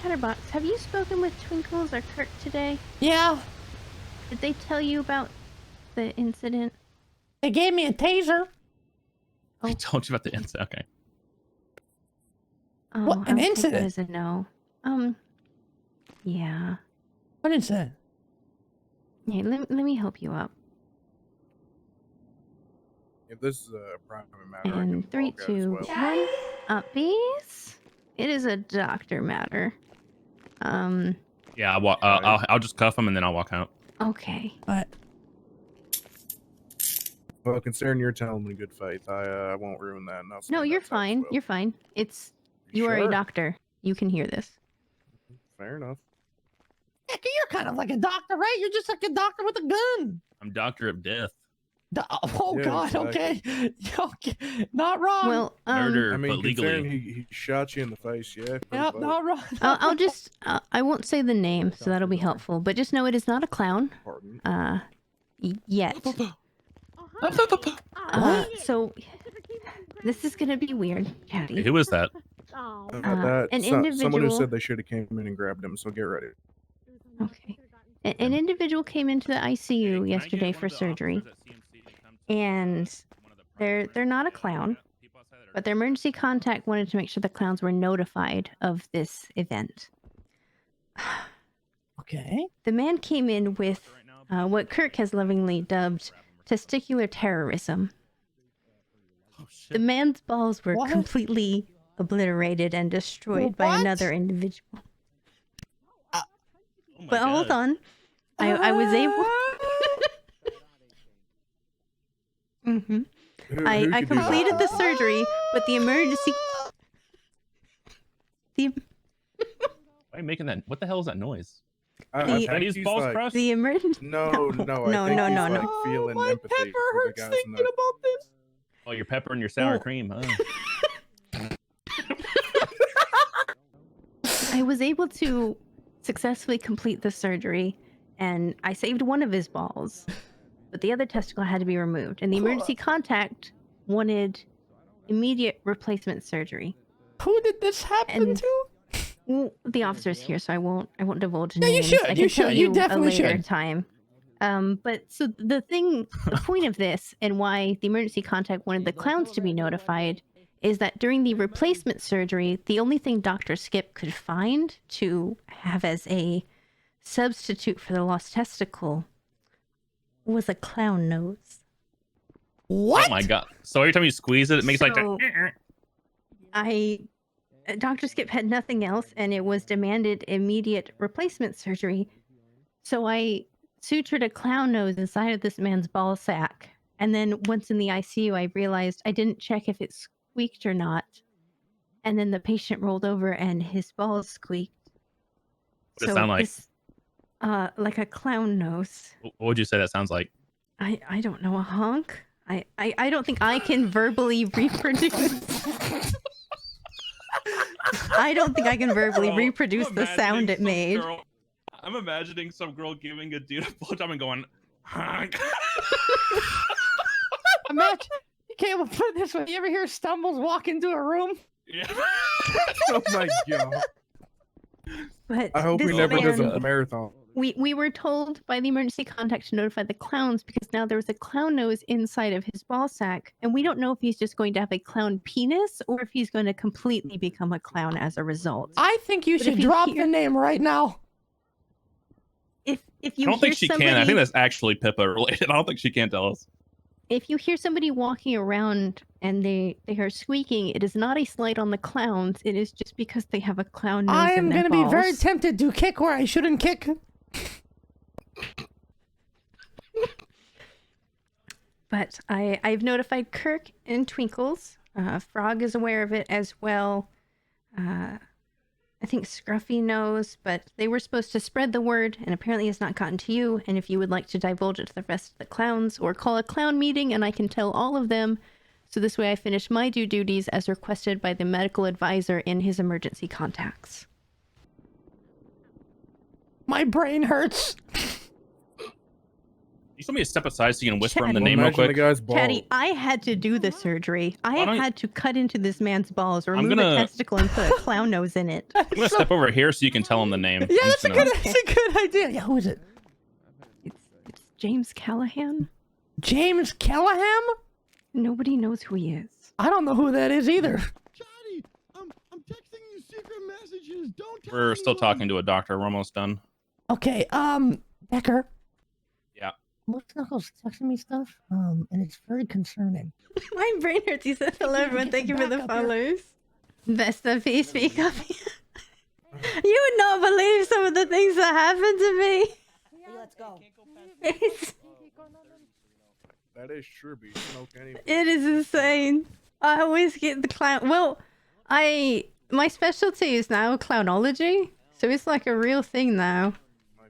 Chatterbox, have you spoken with Twinkles or Kirk today? Yeah. Did they tell you about the incident? They gave me a taser. I told you about the incident. Okay. Oh, What, an I'll take incident? that as a no. Yeah. What incident? Hey, let me help you up. If this is a private matter, I And can 3, walk out as 2, well. 1. Uppies. It is a doctor matter. Yeah, I'll just cuff him and then I'll walk out. Okay. What? Well, considering you're telling me good faith, I won't ruin that. And I'll No, stand you're outside as fine. well. You're fine. You are a Sure. doctor. You can hear this. Fair enough. Yeah, you're kind of like a doctor, right? You're just like a doctor with a gun. I'm Doctor of Death. Oh Yeah, God. exactly. Okay. Not wrong. Well, Murder, I mean, but considering legally. he shot you in the face, yeah. Yep, not wrong. I'll just I won't say the name, so that'll be helpful. But just know it is not a clown. Pardon. Yet. So this is gonna be weird, Chatty. Who is that? Someone who individual- said they should have came in and grabbed him. So get ready. Okay. An individual came into the ICU yesterday for surgery, and they're not a clown, but their emergency contact wanted to make sure the clowns were notified of this event. Okay. The man came in with what Kirk has lovingly dubbed testicular terrorism. The man's balls were What? completely obliterated and destroyed by What? another individual. Oh my But hold God. on. I was able... Who I could do that? completed the surgery, but the emergency... Why are you making that? What the hell is that noise? I the- think Chinese he's balls like, crushed? The emergency... No, No, I think no, he's no, like no. feeling my empathy pepper for the hurts guys in thinking the... about this. Oh, your pepper and your sour Well- cream, huh? I was able to successfully complete the surgery, and I saved one of his balls, but the other testicle had to be removed, and the emergency contact wanted immediate replacement surgery. Who did this happen And- to? Well, the officer's here, so I won't divulge No, you names. should, I you can should, tell you you definitely a later should. time. But so the point of this, and why the emergency contact wanted the clowns to be notified, is that during the replacement surgery, the only thing Dr. Skip could find to have as a substitute for the lost testicle was a clown nose. What? Oh my God. So every time you squeeze it, it makes like So- that. Dr. Skip had nothing else, and it was demanded immediate replacement surgery. So I sutured a clown nose inside of this man's ball sack. And then once in the ICU, I realized I didn't check if it squeaked or not. And then the patient rolled over and his balls squeaked. What does it sound like? Like a clown nose. What would you say that sounds like? I don't know, a honk? I don't think I can verbally reproduce. I don't think I can verbally Bro, reproduce I'm the sound imagining it some made. girl- I'm imagining some girl giving a dude a blowjob and going, honk. Imagine. Okay, we'll put it this way. You ever hear Stumbles walk into a room? Yeah. Oh my God. But I hope he this never does man- a marathon. We were told by the emergency contact to notify the clowns because now there was a clown nose inside of his ball sack, and we don't know if he's just going to have a clown penis or if he's going to completely become a clown as a result. I think you But should if you drop hear- the name right now. If I you don't hear think she somebody, can. I think that's actually Pippa related. I don't think she can tell us. if you hear somebody walking around and they are squeaking, it is not a slight on the clowns. It is just because they have a clown nose I in am their going to be very balls. tempted to kick where I shouldn't kick. But I've notified Kirk and Twinkles. Frog is aware of it as well. I think Scruffy knows, but they were supposed to spread the word, and apparently it's not gotten to you. And if you would like to divulge it to the rest of the clowns, or call a clown meeting, and I can tell all of them, so this way I finish my due duties as requested by the medical advisor in his emergency contacts. My brain hurts. You told me to step aside so you can whisper him the Chatty. name real Imagine the quick. guy's balls. Chatty, I had to do the surgery. I Why don't you- had to cut into this man's balls, remove a gonna- testicle, and put a clown nose in it. I'm gonna step over here so you can tell him the name. Yeah, I'm that's just a gonna- good idea. Yeah, who is it? It's James Callahan. James Callahan? Nobody knows who he is. I don't know who that is either. Johnny, I'm texting you secret messages. Don't tell We're still anyone. talking to a doctor. We're almost done. Okay, Becker. Yeah. Most Knuckles texting me stuff, and it's very concerning. My brain hurts. He said hello, everyone. Get Thank the you for the back up here. follows. Best of peace, speak up. You would not believe some of the things that happened to me. Let's go. That is true, but you know, can't even... It is insane. I always get the clown. Well, my specialty is now clownology, so it's like a real thing now.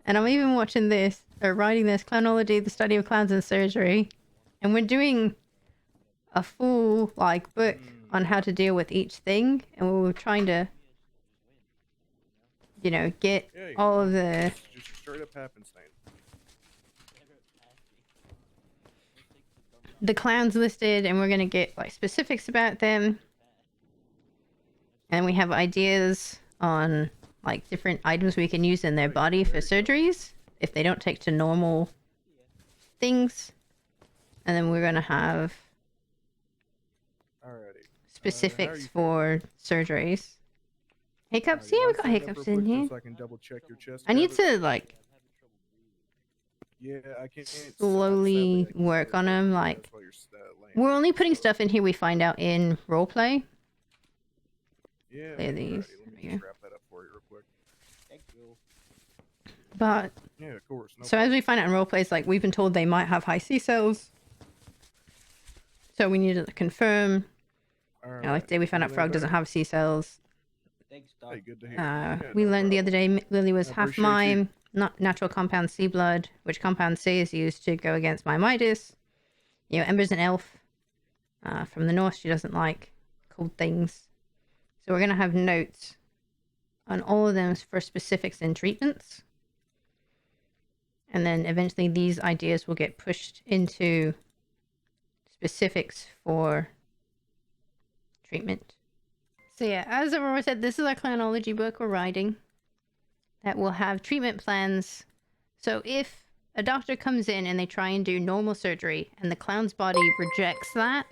And I'm even watching this or writing this Clownology, the study of clowns and surgery, and we're doing a full like book on how to deal with each thing, and we were trying to, you know, get Yeah, all of the Just straight up happenstance. clowns listed, and we're gonna get like specifics about them. And we have ideas on like different items we can use in their body for surgeries if they don't take to normal things. And then we're gonna have Alrighty. specifics for surgeries. Hiccups? Yeah, we got hiccups in here. So I can double check your chest. I need cavity. to like Yeah, I can't slowly work on them. Like, we're only putting stuff in here we find out in roleplay. Yeah. clear alrighty, these. Let There me we just go. wrap that up for you real quick. But Yeah, of course. No so as we find out in roleplays, like we've been told they might have high C cells. So we need to confirm. problem. You know, like today we found out Frog doesn't have C cells. Thanks, Doc. Hey, good to hear. We no learned the other problem. day Lily was I half appreciate you. Mime, not natural compound C blood, which compound C is used to go against Mimitis. You know, Ember's an elf from the north. She doesn't like cold things. So we're going to have notes on all of them for specifics and treatments. And then eventually these ideas will get pushed into specifics for treatment. So yeah, as Aurora said, this is our Clownology book we're writing that will have treatment plans. So if a doctor comes in and they try and do normal surgery and the clown's body rejects that,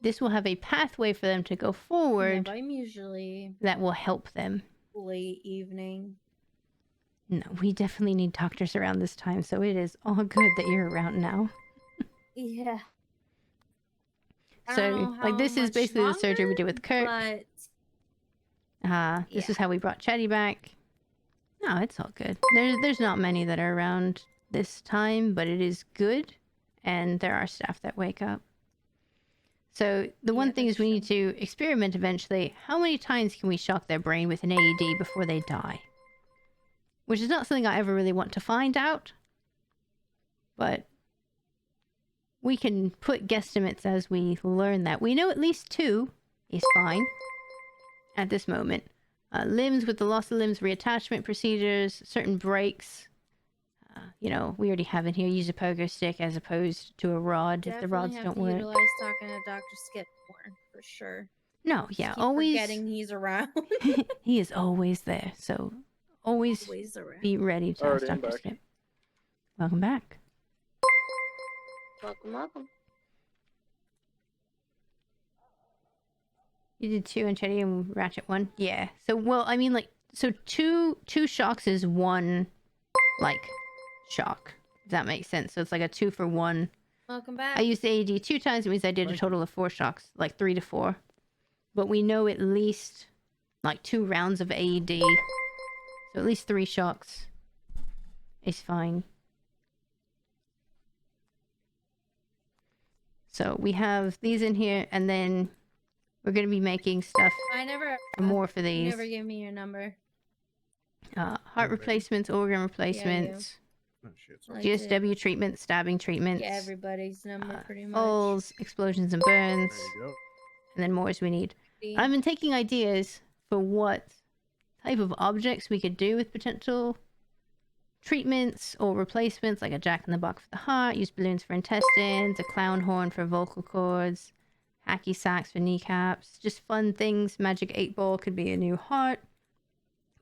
this will have a pathway for them to go Yeah, forward but I'm usually that will help them. late evening. No, we definitely need doctors around this time, so it is all good that you're around now. Yeah. I So, don't know like, how this is much basically the surgery we longer, did with Kirk. But This yeah. is how we brought Chetty back. No, it's all good. There's not many that are around this time, but it is good, and there are staff that wake up. So the one Yeah, thing is that's we need to experiment eventually. How many times can we shock their brain with an AED before they die? Which is not something I ever really want to find out, but we can put guesstimates as we learn that. We know at least 2 is fine at this moment. Limbs with the loss of limbs reattachment procedures, certain breaks. You know, we already have in here, use a pogo stick as opposed to a rod if the definitely rods have don't to work. utilize talking to Dr. Skip more for sure. No, Just yeah, keep always. forgetting he's around. He is always there, so always Always around. be ready to Alright, ask I'm Dr. back. Skip. Welcome back. Welcome, welcome. You did 2 on Chetty and Ratchet 1? Yeah. So, well, I mean, like, so two shocks is 1, like, shock. If that makes sense. So it's like a 2 for 1. Welcome back. I used the AED 2 times. It means I did a Thank total of 4 shocks, like 3 to 4. But we know at least, like, 2 rounds of AED. So at least 3 shocks is fine. So we have these in here, and then we're going to be making stuff I never more for You these. never give me your number. Heart Okay. replacements, organ replacements, Oh, shit, sorry. I do. GSW treatments, stabbing treatments, Yeah, everybody's number pretty much. falls, explosions and burns, There you go. and then more as we need. I've been taking ideas for what type of objects we could do with potential treatments or replacements like a jack-in-the-box for the heart, use balloons for intestines, a clown horn for vocal cords, hacky sacks for kneecaps, just fun things. Magic 8-ball could be a new heart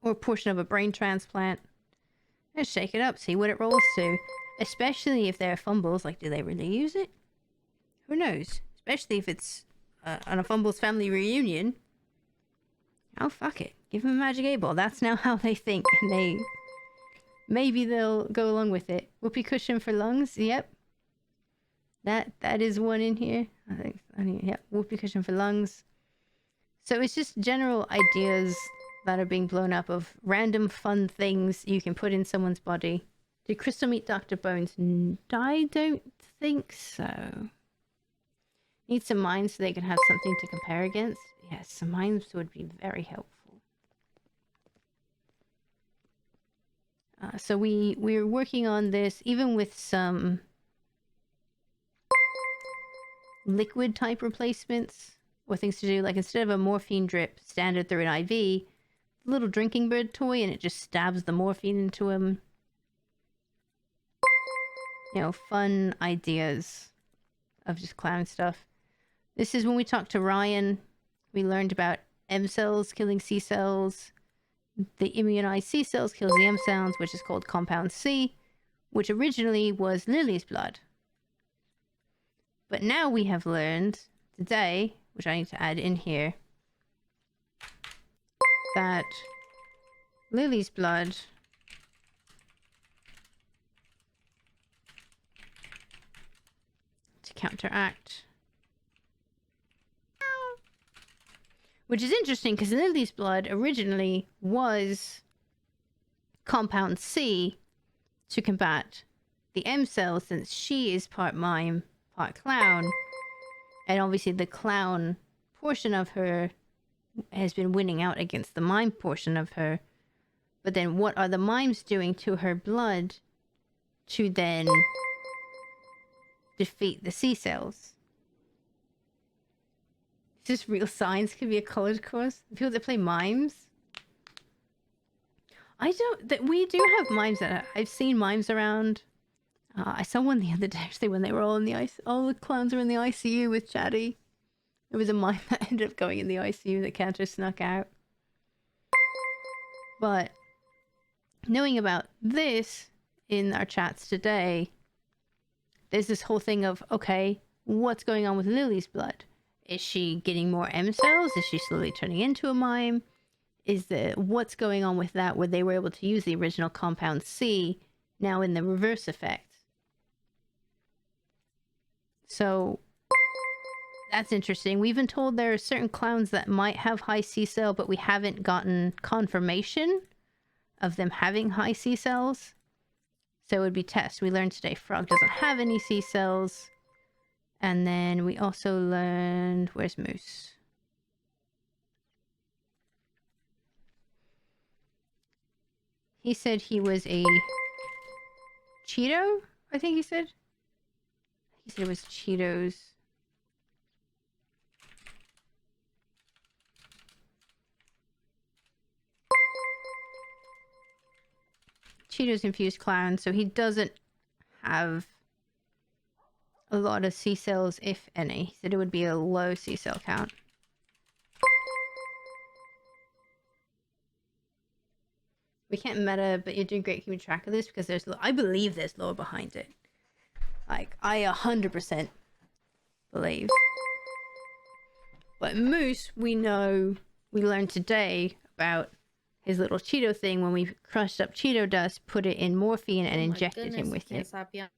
or a portion of a brain transplant. Just shake it up, see what it rolls to. Especially if there are fumbles, like do they really use it? Who knows? Especially if it's on a Fumbles family reunion. Oh, fuck it. Give them a magic 8-ball. That's now how they think. And maybe they'll go along with it. Whoopee cushion for lungs. Yep. That is one in here. Yep. Whoopee cushion for lungs. So it's just general ideas that are being blown up of random fun things you can put in someone's body. Did Crystal meet Dr. Bones? I don't think so. Need some mines so they can have something to compare against. Yes, some mines would be very helpful. So we're working on this even with some liquid type replacements or things to do. Like instead of a morphine drip standard through an IV, little drinking bird toy and it just stabs the morphine into him. You know, fun ideas of just clown stuff. This is when we talked to Ryan. We learned about M cells killing C cells. The immunized C cells kills the M cells, which is called compound C, which originally was Lily's blood. But now we have learned today, which I need to add in here, that Lily's blood to counteract. Which is interesting because Lily's blood originally was compound C to combat the M cells, since she is part mime, part clown. And obviously the clown portion of her has been winning out against the mime portion of her. But then what are the mimes doing to her blood to then defeat the C cells? Just real science could be a college course. The people that play mimes. We do have mimes that I've seen mimes around. I saw one the other day actually when they were all in the ice. All the clowns were in the ICU with Chatty. There was a mime that ended up going in the ICU that Cantor snuck out. But knowing about this in our chats today, there's this whole thing of, okay, what's going on with Lily's blood? Is she getting more M cells? Is she slowly turning into a mime? What's going on with that, where they were able to use the original compound C now in the reverse effect? So that's interesting. We've been told there are certain clowns that might have high C cell, but we haven't gotten confirmation of them having high C cells. So it would be test. We learned today Frog doesn't have any C cells. And then we also learned... Where's Moose? He said he was a Cheeto, I think he said. He said it was Cheetos. Cheetos infused clown, so he doesn't have a lot of C cells, if any. He said it would be a low C cell count. We can't meta, but you're doing great keeping track of this because I believe there's lore behind it. Like, I 100% believe. But Moose, we learned today about his little Cheeto thing when we crushed up Cheeto dust, put it in morphine, and Oh my injected goodness, him with can't it. stop yawning.